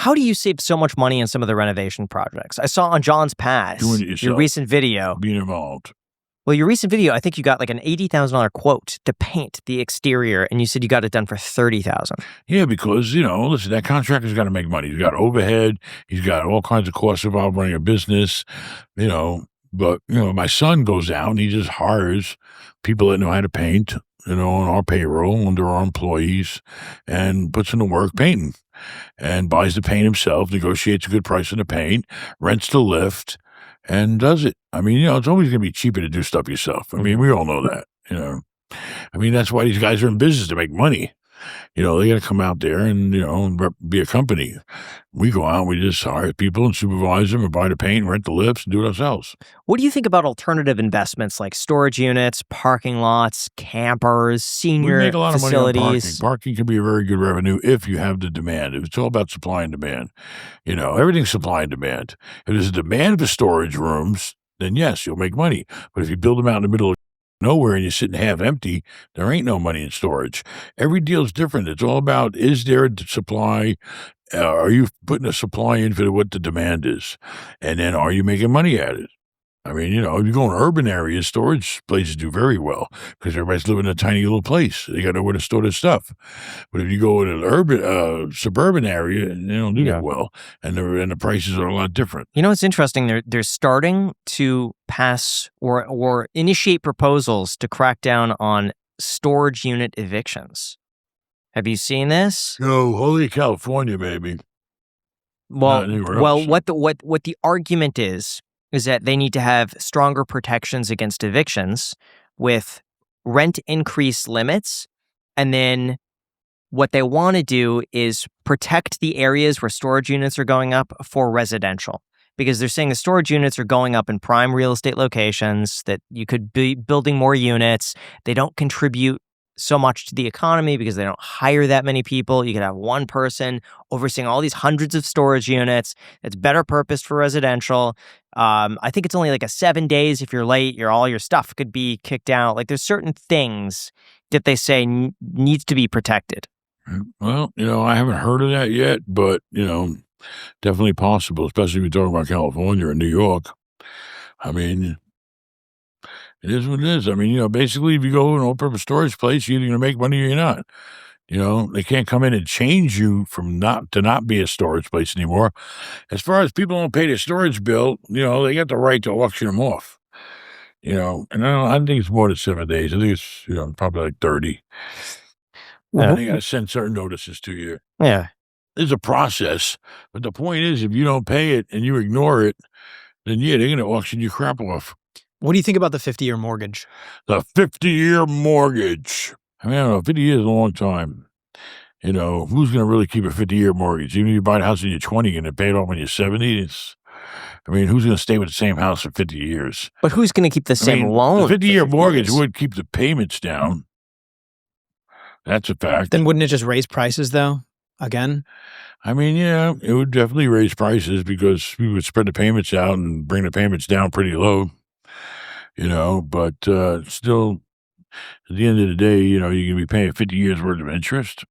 How do you save so much money on some of the renovation projects? I saw on John's Pass, Doing it yourself. your recent video. Being involved. Well, your recent video, I think you got like an $80,000 quote to paint the exterior, and you said you got it done for $30,000. Yeah, because, listen, that contractor's got to make money. He's got overhead. He's got all kinds of costs involved running a business, But, my son goes out and he just hires people that know how to paint, on our payroll, under our employees, and puts in the work painting and buys the paint himself, negotiates a good price on the paint, rents the lift, and does it. I mean, it's always going to be cheaper to do stuff yourself. I mean, we all know that, I mean, that's why these guys are in business, to make money. They got to come out there and, be a company. We go out, we just hire people and supervise them and buy the paint, rent the lifts, and do it ourselves. What do you think about alternative investments like storage units, parking lots, campers, senior We make a lot facilities? of money on parking. Parking can be a very good revenue if you have the demand. It's all about supply and demand. Everything's supply and demand. If there's a demand for storage rooms, then yes, you'll make money. But if you build them out in the middle of nowhere and you're sitting half empty, there ain't no money in storage. Every deal's different. It's all about, is there a supply? Are you putting a supply in for what the demand is? And then are you making money at it? I mean, if you go in urban areas, storage places do very well because everybody's living in a tiny little place. They got to know where to store their stuff. But if you go in an urban, suburban area, they don't do that well, and the prices are a lot different. It's interesting. They're starting to pass or initiate proposals to crack down on storage unit evictions. Have you seen this? No, only California, maybe. Well, what the argument is that they need to have stronger protections against evictions with rent increase limits. And then what they want to do is protect the areas where storage units are going up for residential. Because they're saying the storage units are going up in prime real estate locations, that you could be building more units. They don't contribute so much to the economy because they don't hire that many people. You could have one person overseeing all these hundreds of storage units. It's better purposed for residential. I think it's only like 7 days. If you're late, all your stuff could be kicked out. Like, there's certain things that they say needs to be protected. Well, I haven't heard of that yet, but, definitely possible, especially if you're talking about California or New York. I mean, it is what it is. I mean, basically, if you go and open up a storage place, you're either going to make money or you're not. They can't come in and change you from not be a storage place anymore. As far as people don't pay their storage bill, they got the right to auction them off. And I think it's more than 7 days. I think it's, probably like 30. Yeah. They got to send certain notices to you. Yeah. There's a process, but the point is, if you don't pay it and you ignore it, then they're going to auction your crap off. What do you think about the 50-year mortgage? The 50-year mortgage. I mean, I don't know, 50 years is a long time. Who's going to really keep a 50-year mortgage? Even if you buy a house when you're 20 and it paid off when you're 70, who's going to stay with the same house for 50 years? But who's going to keep the same loan? The 50-year mortgage would keep the payments down. That's a fact. Then wouldn't it just raise prices, though, again? I mean, yeah, it would definitely raise prices because we would spread the payments out and bring the payments down pretty low. But still, at the end of the day, you're going to be paying 50 years worth of interest.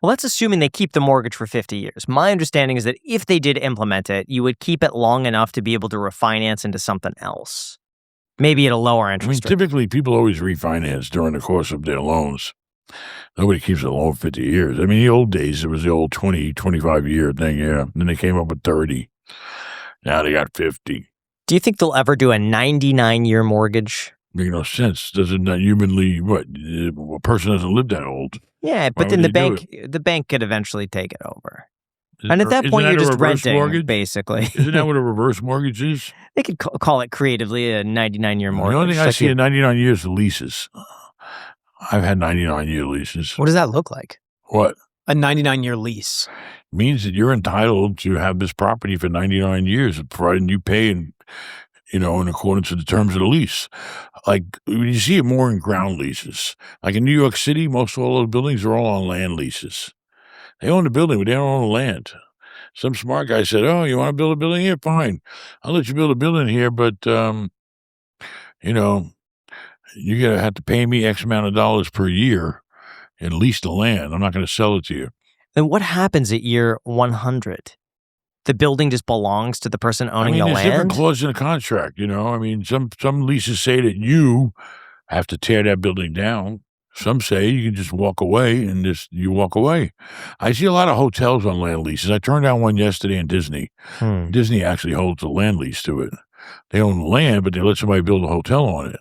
Well, that's assuming they keep the mortgage for 50 years. My understanding is that if they did implement it, you would keep it long enough to be able to refinance into something else. Maybe at a lower interest rate. Typically, people always refinance during the course of their loans. Nobody keeps a loan 50 years. I mean, the old days, it was the old 20, 25-year thing, yeah. Then they came up with 30. Now they got 50. Do you think they'll ever do a 99-year mortgage? Makes no sense. Doesn't that humanly, a person doesn't live that old. Yeah, but then the bank could eventually take it over. And at that point, you're just renting, mortgage? Basically. Isn't that what a reverse mortgage is? They could call it creatively a 99-year mortgage. The only thing I see in 99 years is leases. I've had 99-year leases. What does that look like? What? A 99-year lease. It means that you're entitled to have this property for 99 years, provided you pay in accordance with the terms of the lease. Like, you see it more in ground leases. Like in New York City, most of all those buildings are all on land leases. They own the building, but they don't own the land. Some smart guy said, "Oh, you want to build a building here? Fine. I'll let you build a building here, but, you're going to have to pay me X amount of dollars per year and lease the land. I'm not going to sell it to you." Then what happens at year 100? The building just belongs to the person owning the there's different land? clauses in the contract, some leases say that you have to tear that building down. Some say you can just walk away and you walk away. I see a lot of hotels on land leases. I turned down one yesterday in Disney. Disney actually holds a land lease to it. They own the land, but they let somebody build a hotel on it.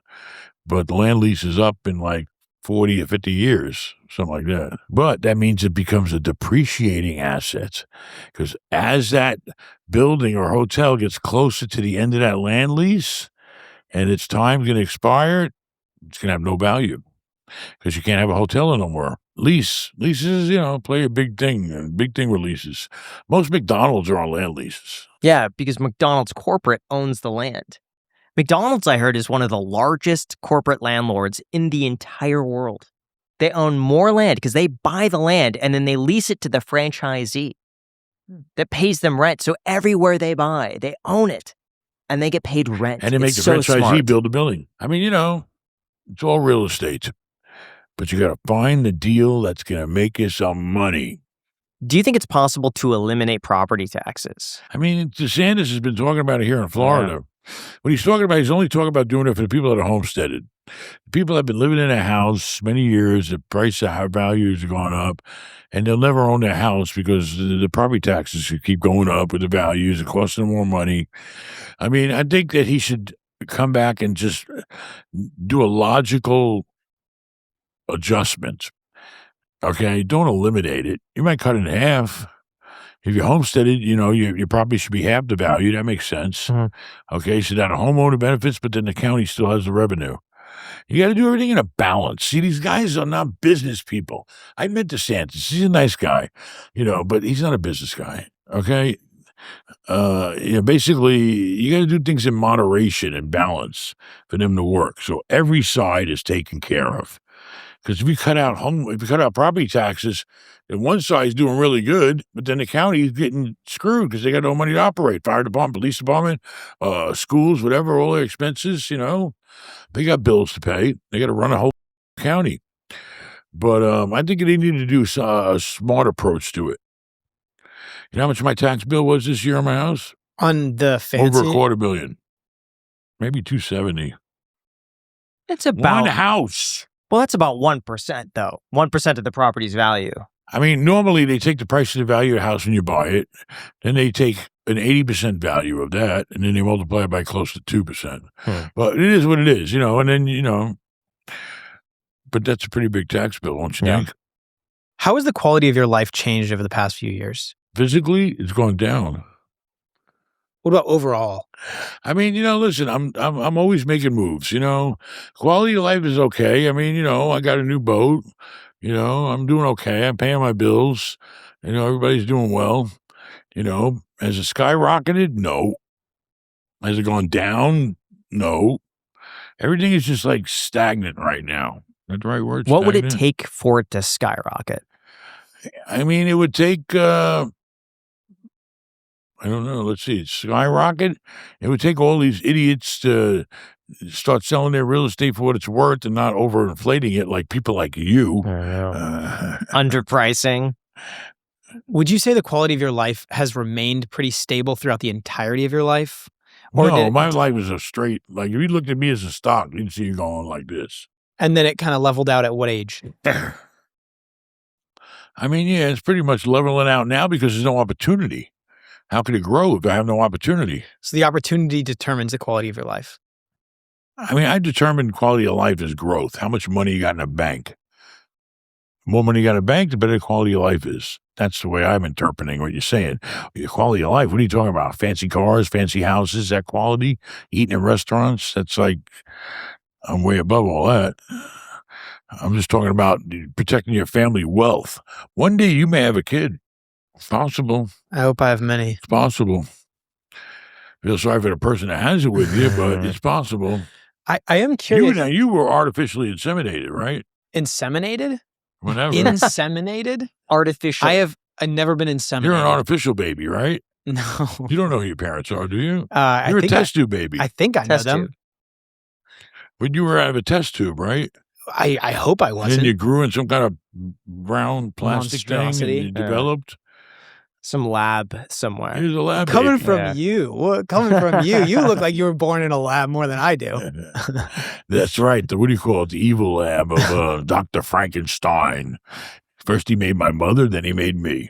But the land lease is up in like 40 or 50 years, something like that. But that means it becomes a depreciating asset, because as that building or hotel gets closer to the end of that land lease and its time's going to expire, it's going to have no value because you can't have a hotel no more. Leases, play a big thing with leases. Most McDonald's are on land leases. Yeah, because McDonald's corporate owns the land. McDonald's, I heard, is one of the largest corporate landlords in the entire world. They own more land because they buy the land and then they lease it to the franchisee that pays them rent. So everywhere they buy, they own it and they get paid rent. And they make the franchisee build the building. It's all real estate. But you got to find the deal that's going to make you some money. Do you think it's possible to eliminate property taxes? DeSantis has been talking about it here in Florida. Yeah. What he's talking about, he's only talking about doing it for the people that are homesteaded. The people that have been living in a house many years, the price of values have gone up, and they'll never own their house because the property taxes keep going up with the values, it costs them more money. I think that he should come back and just do a logical adjustment. Okay, don't eliminate it. You might cut it in half. If you're homesteaded, you probably should be half the value. That makes sense. Mm-hmm. Okay, so that a homeowner benefits, but then the county still has the revenue. You got to do everything in a balance. See, these guys are not business people. I met DeSantis. He's a nice guy, but he's not a business guy. Okay, basically, you got to do things in moderation and balance for them to work. So every side is taken care of. Because if you cut out property taxes, then one side's doing really good, but then the county is getting screwed because they got no money to operate. Fire department, police department, schools, whatever, all their expenses, they got bills to pay. They got to run a whole county. But I think they need to do a smart approach to it. You know how much my tax bill was this year on my house? On the fancy? Over $250,000. Maybe $270,000. It's about one house. Well, that's about 1%, though. 1% of the property's value. Normally they take the price of the value of the house when you buy it, then they take an 80% value of that, and then they multiply it by close to 2%. But it is what it is, and then, but that's a pretty big tax bill, don't you think? How has the quality of your life changed over the past few years? Physically, it's gone down. What about overall? Listen, I'm always making moves, Quality of life is okay. I got a new boat. I'm doing okay. I'm paying my bills. Everybody's doing well. Has it skyrocketed? No. Has it gone down? No. Everything is just like stagnant right now. Is that the right word? What would it take for it to skyrocket? It would take... I don't know. Let's see. Skyrocket. It would take all these idiots to start selling their real estate for what it's worth and not overinflating it like people like you. Underpricing. Would you say the quality of your life has remained pretty stable throughout the entirety of your life? Or no, my life was a straight, if you looked at me as a stock, you'd see it going like this. And then it kind of leveled out at what age? It's pretty much leveling out now because there's no opportunity. How can it grow if I have no opportunity? So the opportunity determines the quality of your life. I determine quality of life as growth. How much money you got in a bank. The more money you got in a bank, the better the quality of life is. That's the way I'm interpreting what you're saying. Your quality of life, what are you talking about? Fancy cars, fancy houses, that quality? Eating in restaurants? That's like, I'm way above all that. I'm just talking about protecting your family wealth. One day you may have a kid. It's possible. I hope I have many. It's possible. Feel sorry for the person that has it with you, but it's possible. I am curious. You were artificially inseminated, right? Inseminated? Whatever. Inseminated? Artificial. I've never been inseminated. You're an artificial baby, right? No. You don't know who your parents are, do you? You're a test tube baby. I think I know them. But you were out of a test tube, right? I hope I wasn't. And you grew in some kind of brown plastic thing and you developed? Some lab somewhere. Here's a lab Coming baby. from you. Coming from you look like you were born in a lab more than I do. That's right. What do you call it? The evil lab of Dr. Frankenstein. First he made my mother, then he made me.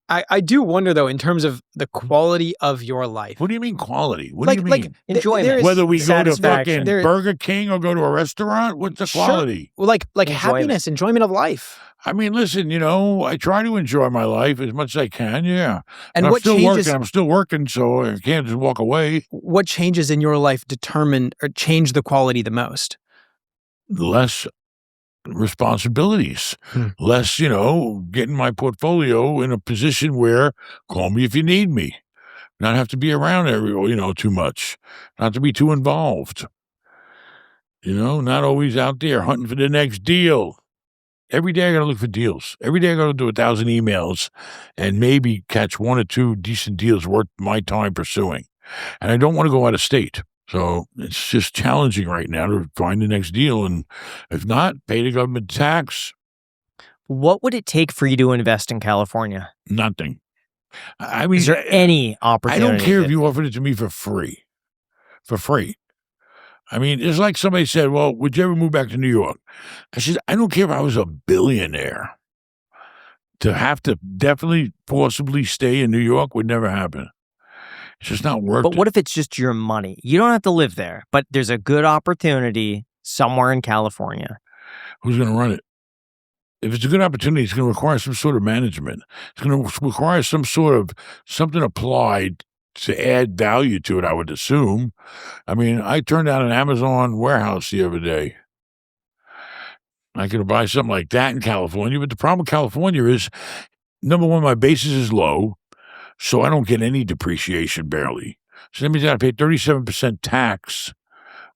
I do wonder, though, in terms of the quality of your life. What do you mean quality? What do you mean? Like enjoyment. Whether we go to fucking Burger King or go to a restaurant, what's the quality? Well, like happiness, enjoyment of life. I mean, listen, I try to enjoy my life as much as I can, yeah. And I'm what still changes? working. I'm still working, so I can't just walk away. What changes in your life determine or change the quality the most? Less responsibilities, less, getting my portfolio in a position where call me if you need me, not have to be around too much, not to be too involved, not always out there hunting for the next deal. Every day I got to look for deals. Every day I got to do 1,000 emails and maybe catch 1 or 2 decent deals worth my time pursuing. And I don't want to go out of state. So it's just challenging right now to find the next deal. And if not, pay the government tax. What would it take for you to invest in California? Nothing. I mean, is there any opportunity? I don't care if you offered it to me for free. For free. I mean, it's like somebody said, well, would you ever move back to New York? I said, I don't care if I was a billionaire. To have to definitely forcibly stay in New York would never happen. It's just not worth it. But what if it's just your money? You don't have to live there, but there's a good opportunity somewhere in California. Who's going to run it? If it's a good opportunity, it's going to require some sort of management. It's going to require some sort of something applied to add value to it, I would assume. I mean, I turned down an Amazon warehouse the other day. I could buy something like that in California, but the problem with California is, number one, my basis is low, so I don't get any depreciation barely. So that means I got to pay 37% tax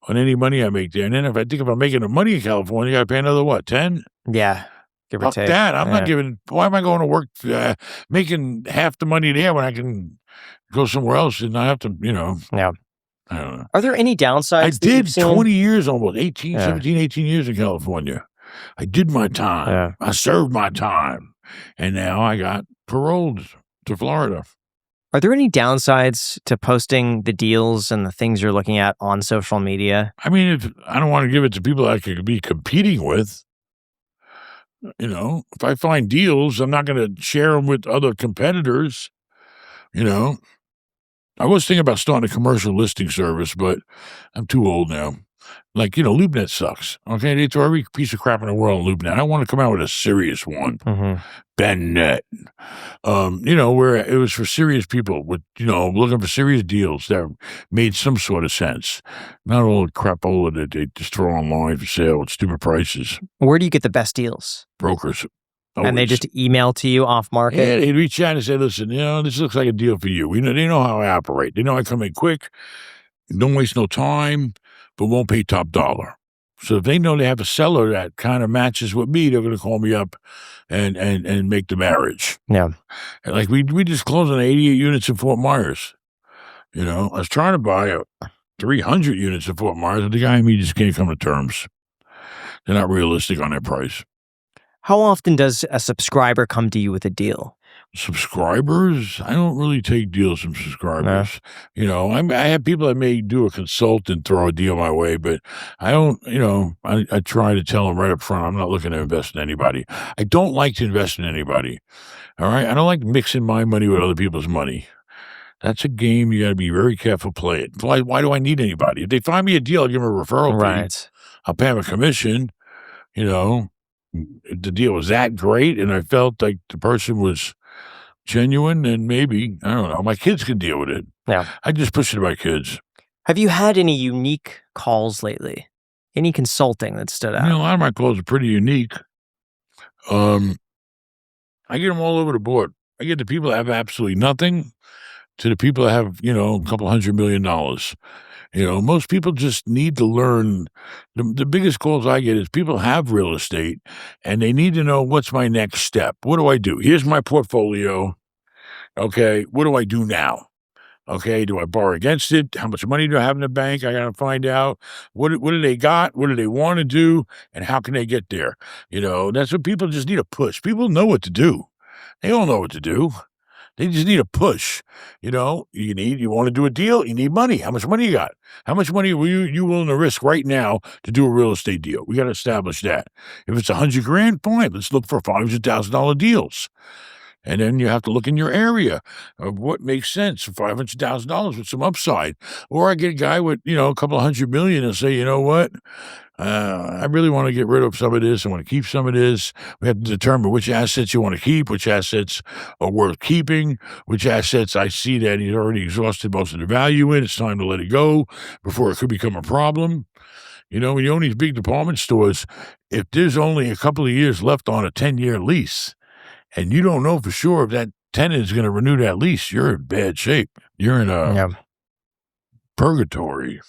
on any money I make there. And then if I'm making the money in California, I got to pay another, what, 10? Yeah. Give or Fuck take. that. I'm not giving, why am I going to work making half the money there when I can go somewhere else and not have to, Yeah. I don't know. Are there any downsides? I did 20 years almost, 17, 18 years in California. I did my time. Yeah. I served my time. And now I got paroled to Florida. Are there any downsides to posting the deals and the things you're looking at on social media? I mean, if I don't want to give it to people I could be competing with. If I find deals, I'm not going to share them with other competitors. I was thinking about starting a commercial listing service, but I'm too old now. Like, LoopNet sucks. Okay, they throw every piece of crap in the world in LoopNet. I want to come out with a serious one. BenNet. Where it was for serious people with, looking for serious deals that made some sort of sense. Not all the crapola that they just throw online for sale at stupid prices. Where do you get the best deals? Brokers. Always. And they just email to you off market? Yeah, they reach out and say, listen, this looks like a deal for you. They know how I operate. They know I come in quick, don't waste no time, but won't pay top dollar. So if they know they have a seller that kind of matches with me, they're going to call me up and make the marriage. Yeah. Like we just closed on 88 units in Fort Myers. I was trying to buy 300 units in Fort Myers, but the guy and me just can't come to terms. They're not realistic on their price. How often does a subscriber come to you with a deal? Subscribers? I don't really take deals from subscribers. No. I have people that may do a consult and throw a deal my way, but I don't, I try to tell them right up front, I'm not looking to invest in anybody. I don't like to invest in anybody. All right? I don't like mixing my money with other people's money. That's a game you got to be very careful playing. Why do I need anybody? If they find me a deal, I'll give them a referral fee. I'll pay them a commission, If the deal was that great and I felt like the person was genuine, and maybe, I don't know, my kids can deal with it. Yeah. I just push it to my kids. Have you had any unique calls lately? Any consulting that stood out? A lot of my calls are pretty unique. I get them all over the board. I get the people that have absolutely nothing to the people that have, a couple $100 million. Most people just need to learn. The biggest calls I get is people have real estate and they need to know, what's my next step? What do I do? Here's my portfolio. Okay, what do I do now? Okay, do I borrow against it? How much money do I have in the bank? I got to find out what do they got? What do they want to do? And how can they get there? That's what people just need a push. People know what to do. They all know what to do. They just need a push. You want to do a deal? You need money. How much money you got? How much money were you willing to risk right now to do a real estate deal? We got to establish that. If it's $100,000, fine. Let's look for $500,000 deals. And then you have to look in your area of what makes sense. $500,000 with some upside. Or I get a guy with, a couple of $100 million and say, you know what? I really want to get rid of some of this. I want to keep some of this. We have to determine which assets you want to keep, which assets are worth keeping, which assets I see that he's already exhausted most of the value in. It's time to let it go before it could become a problem. When you own these big department stores, if there's only a couple of years left on a 10-year lease, and you don't know for sure if that tenant is going to renew that lease, you're in bad shape. You're in a purgatory.